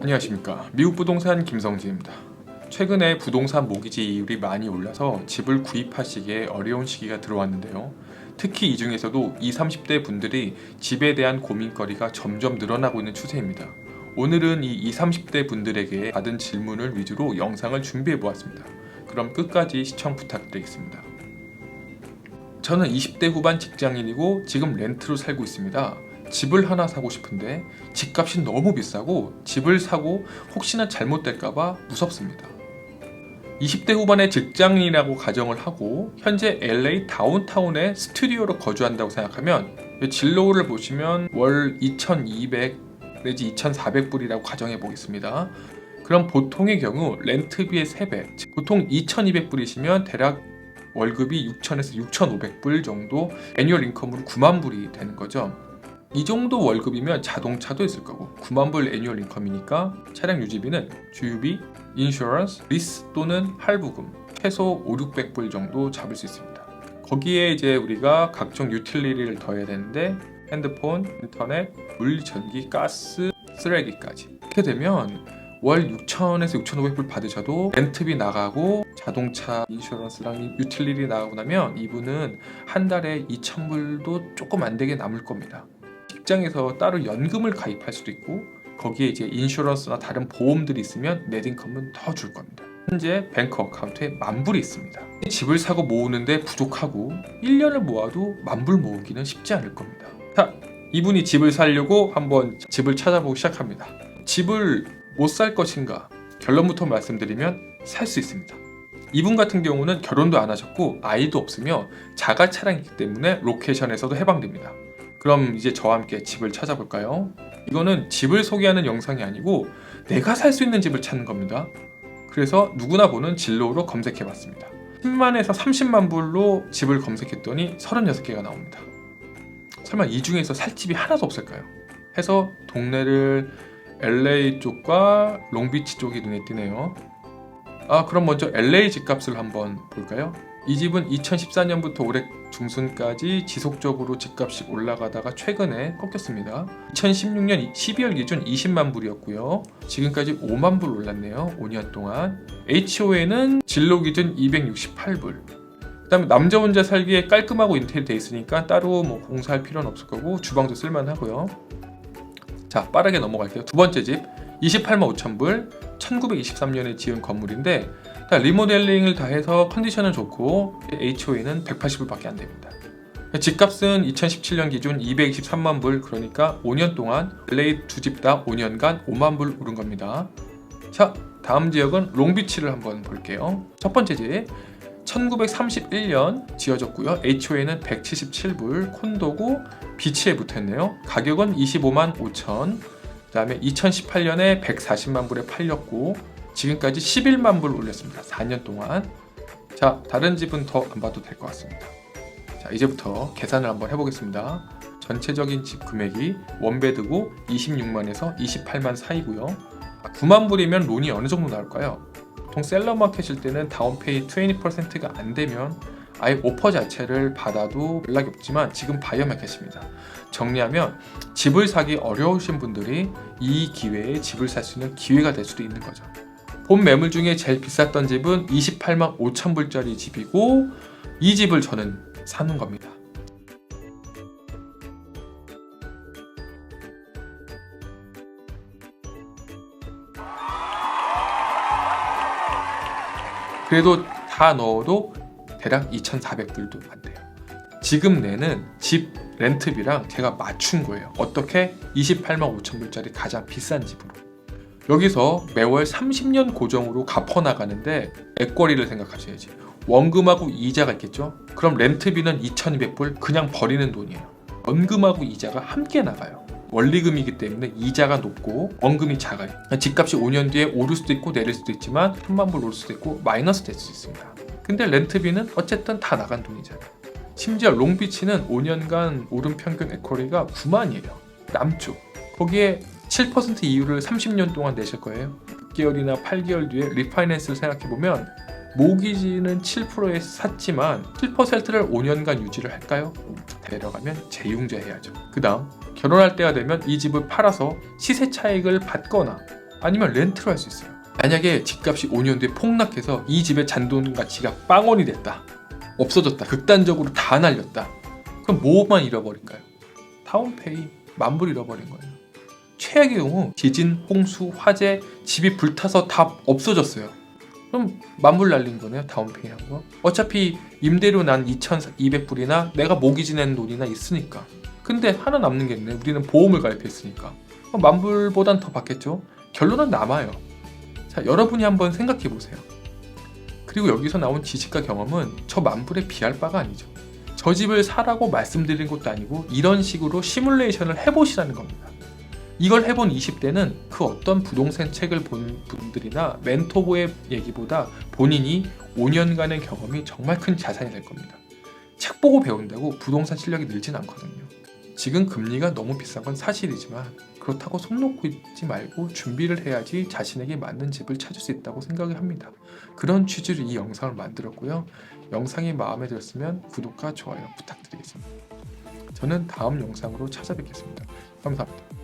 안녕하십니까. 미국 부동산 김성진입니다. 최근에 부동산 모기지 이율이 많이 올라서 집을 구입하시기에 어려운 시기가 들어왔는데요. 특히 이 중에서도 20, 30대 분들이 집에 대한 고민거리가 점점 늘어나고 있는 추세입니다. 오늘은 이 20, 30대 분들에게 받은 질문을 위주로 영상을 준비해 보았습니다. 그럼 끝까지 시청 부탁드리겠습니다. 저는 20대 후반 직장인이고 지금 렌트로 살고 있습니다. 집을 하나 사고 싶은데 집값이 너무 비싸고 집을 사고 혹시나 잘못될까봐 무섭습니다. 20대 후반의 직장인이라고 가정을 하고 현재 LA 다운타운에 스튜디오로 거주한다고 생각하면 진로를 보시면 월 2,200 내지 2,400불이라고 가정해 보겠습니다. 그럼 보통의 경우 렌트비의 3배, 보통 2,200불이시면 대략 월급이 6,000에서 6,500불 정도 애뉴얼 인컴으로 9만 불이 되는 거죠. 이 정도 월급이면 자동차도 있을 거고 9만 불 애뉴얼 인컴이니까 차량 유지비는 주유비, 인슈런스, 리스 또는 할부금 최소 5, 600불 정도 잡을 수 있습니다. 거기에 이제 우리가 각종 유틸리티를 더해야 되는데 핸드폰, 인터넷, 물, 전기, 가스, 쓰레기까지 이렇게 되면 월 6,000에서 6,500불 받으셔도 렌트비 나가고 자동차 인슈런스랑 유틸리티 나가고 나면 이분은 한 달에 2,000불도 조금 안 되게 남을 겁니다. 직장에서 따로 연금을 가입할 수도 있고 거기에 이제 인슈런스나 다른 보험들이 있으면 넷 인컴은 더 줄 겁니다. 현재 뱅크 어카운트에 10,000불이 있습니다. 집을 사고 모으는데 부족하고 1년을 모아도 10,000불 모으기는 쉽지 않을 겁니다. 자, 이분이 집을 사려고 한번 집을 찾아보기 시작합니다. 집을 못 살 것인가? 결론부터 말씀드리면 살 수 있습니다. 이분 같은 경우는 결혼도 안 하셨고 아이도 없으며 자가 차량이기 때문에 로케이션에서도 해방됩니다. 그럼 이제 저와 함께 집을 찾아볼까요? 이거는 집을 소개하는 영상이 아니고 내가 살 수 있는 집을 찾는 겁니다. 그래서 누구나 보는 진로로 검색해봤습니다. 10만에서 30만 불로 집을 검색했더니 36개가 나옵니다. 설마 이 중에서 살 집이 하나도 없을까요? 해서 동네를 LA 쪽과 롱비치 쪽이 눈에 띄네요. 그럼 먼저 LA 집값을 한번 볼까요? 이 집은 2014년부터 올해 중순까지 지속적으로 집값이 올라가다가 최근에 꺾였습니다. 2016년 12월 기준 20만 불이었고요. 지금까지 5만 불 올랐네요. 5년 동안. HOA는 진로 기준 268불. 그 다음에 남자 혼자 살기에 깔끔하고 인테리어 돼 있으니까 따로 뭐 공사할 필요는 없을 거고 주방도 쓸만하고요. 자, 빠르게 넘어갈게요. 두 번째 집 28만 5천 불, 1923년에 지은 건물인데 리모델링을 다 해서 컨디션은 좋고 HOA는 180불밖에 안 됩니다. 집값은 2017년 기준 223만 불, 그러니까 5년 동안 LA 두 집 다 5년간 5만 불 오른 겁니다. 자, 다음 지역은 롱비치를 한번 볼게요. 첫 번째 집 1931년 지어졌고요. HOA는 177불, 콘도고 비치에 붙어있네요. 가격은 25만 5천. 그 다음에 2018년에 140만 불에 팔렸고 지금까지 11만 불 올렸습니다. 4년 동안. 자, 다른 집은 더 안 봐도 될 것 같습니다. 자, 이제부터 계산을 한번 해보겠습니다. 전체적인 집 금액이 원베드고 26만에서 28만 사이고요. 9만 불이면 론이 어느 정도 나올까요? 보통 셀러 마켓일 때는 다운페이 20%가 안 되면 아예 오퍼 자체를 받아도 연락이 없지만 지금 바이어 마켓입니다. 정리하면 집을 사기 어려우신 분들이 이 기회에 집을 살 수 있는 기회가 될 수도 있는 거죠. 본 매물 중에 제일 비쌌던 집은 28만 5천 불짜리 집이고 이 집을 저는 사는 겁니다. 그래도 다 넣어도 대략 2,400불도 안 돼요. 지금 내는 집 렌트비랑 제가 맞춘 거예요. 어떻게? 28만 5천 불짜리 가장 비싼 집으로. 여기서 매월 30년 고정으로 갚아나가는데 액권리를 생각하셔야지. 원금하고 이자가 있겠죠? 그럼 렌트비는 2,200불 그냥 버리는 돈이에요. 원금하고 이자가 함께 나가요. 원리금이기 때문에 이자가 높고 원금이 작아요. 집값이 5년 뒤에 오를 수도 있고 내릴 수도 있지만 3만 불 오를 수도 있고 마이너스 될 수 있습니다. 근데 렌트비는 어쨌든 다 나간 돈이잖아요. 심지어 롱비치는 5년간 오른 평균 에쿼리가 9만이에요. 남쪽. 거기에 7% 이율을 30년 동안 내실 거예요. 6개월이나 8개월 뒤에 리파이낸스를 생각해보면 모기지는 7%에 샀지만 7%를 5년간 유지를 할까요? 데려가면 재융자 해야죠. 그 다음 결혼할 때가 되면 이 집을 팔아서 시세 차익을 받거나 아니면 렌트로 할 수 있어요. 만약에 집값이 5년 뒤에 폭락해서 이 집의 잔돈 가치가 빵원이 됐다, 없어졌다, 극단적으로 다 날렸다, 그럼 뭐만 잃어버릴까요? 다운페이, 만불 잃어버린 거예요. 최악의 경우 지진, 홍수, 화재, 집이 불타서 다 없어졌어요. 그럼 만불 날린 거네요. 다운페이한 거. 어차피 임대료 난 2,200불이나 내가 모기지 낸 돈이나 있으니까. 근데 하나 남는 게 있네. 우리는 보험을 가입했으니까. 만불보단 더 받겠죠. 결론은 남아요. 자, 여러분이 한번 생각해 보세요. 그리고 여기서 나온 지식과 경험은 저 만불에 비할 바가 아니죠. 저 집을 사라고 말씀드린 것도 아니고 이런 식으로 시뮬레이션을 해보시라는 겁니다. 이걸 해본 20대는 그 어떤 부동산 책을 본 분들이나 멘토의 얘기보다 본인이 5년간의 경험이 정말 큰 자산이 될 겁니다. 책 보고 배운다고 부동산 실력이 늘진 않거든요. 지금 금리가 너무 비싼 건 사실이지만 그렇다고 손 놓고 있지 말고 준비를 해야지 자신에게 맞는 집을 찾을 수 있다고 생각을 합니다. 그런 취지로 이 영상을 만들었고요. 영상이 마음에 들었으면 구독과 좋아요 부탁드리겠습니다. 저는 다음 영상으로 찾아뵙겠습니다. 감사합니다.